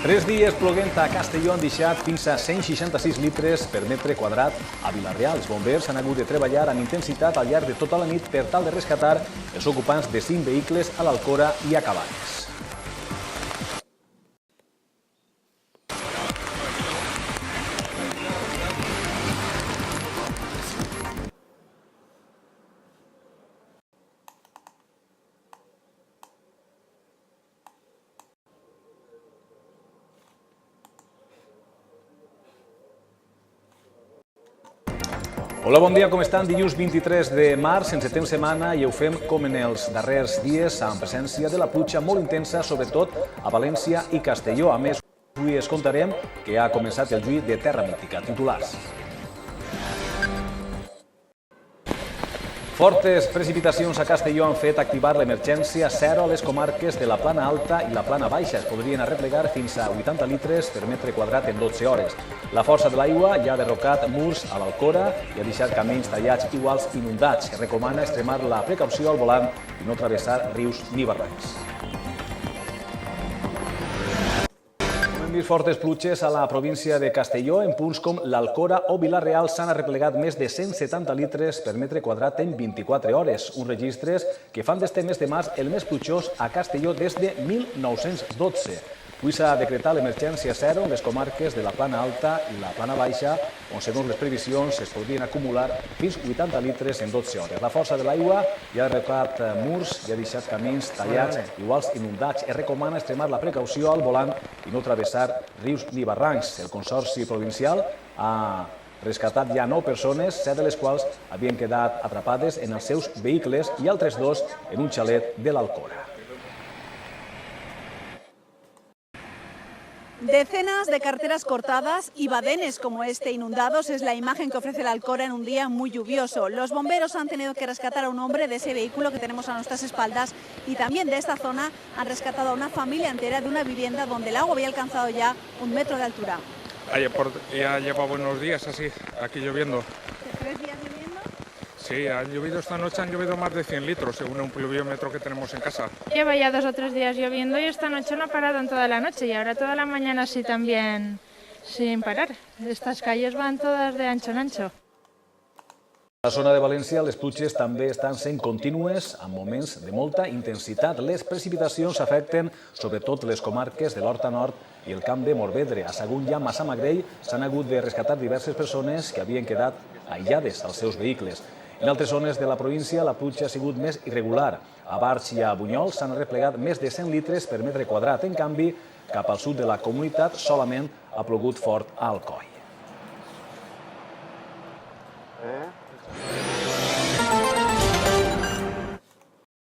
3 dies ploguent a Castelló han deixat fins a 166 litres per metre quadrat a Vila-real. Els bombers han hagut de treballar amb intensitat al llarg de tota la nit per tal de rescatar els ocupants de 5 vehicles a l'Alcora i a Cabanes. Hola, bon dia, com estan? Dilluns 23 de març, sense temps setmana, i ho fem com en els darrers dies, amb presència de la pluja molt intensa, sobretot a València i Castelló. A més, avui es contarem que ha començat el juí de Terra Mítica. Titulars. Fortes precipitacions a Castelló han fet activar l'emergència 0 a les comarques de la Plana Alta i la Plana Baixa. Es podrien arreplegar fins a 80 litres per metre quadrat en 12 hores. La força de l'aigua ja ha derrocat murs a l'Alcora i ha deixat camins tallats iguals inundats. Es recomana extremar la precaució al volant i no travessar rius ni barrancs. Fortes pluges a la província de Castelló. En punts com l'Alcora o Vila-real s'han arreplegat més de 170 litres per metre quadrat en 24 hores. Uns registres que fan d'este mes de març el més plujós a Castelló des de 1912. Avui s'ha decretat l'emergència 0 en les comarques de la Plana Alta i la Plana Baixa, on segons les previsions es podrien acumular fins a 80 litres en 12 hores. La força de l'aigua ja ha derrocat murs i ha deixat camins tallats, iguals inundats. Es recomana extremar la precaució al volant i no travessar rius ni barrancs. El Consorci Provincial ha rescatat ja 9 persones, 7 de les quals havien quedat atrapades en els seus vehicles i altres 2 en un xalet de l'Alcora. Decenas de carreteras cortadas y badenes como este inundados es la imagen que ofrece la Alcora en un día muy lluvioso. Los bomberos han tenido que rescatar a un hombre de ese vehículo que tenemos a nuestras espaldas y también de esta zona han rescatado a una familia entera de una vivienda donde el agua había alcanzado ya 1 metro de altura. Ya lleva buenos días así, aquí lloviendo. 3 días lloviendo. Sí, ha llovido esta noche, han llovido más de 100 litros según un pluviómetro que tenemos en casa. Lleva ya 2 o 3 días lloviendo y esta noche no ha parado en toda la noche y ahora toda la mañana sí también sin parar. Estas calles van todas de ancho en ancho. A la zona de València les pluges també estan sent contínues amb moments de molta intensitat. Les precipitacions afecten sobretot les comarques de l'Horta Nord i el Camp de Morvedre. A Sagunt i a Massamagrell s'han hagut de rescatar diverses persones que havien quedat aïllades als seus vehicles. En altres zones de la província la pluja ha sigut més irregular. A Barx i a Bunyol s'han arreplegat més de 100 litres per metre quadrat. En canvi, cap al sud de la comunitat solament ha plogut fort a Alcoi.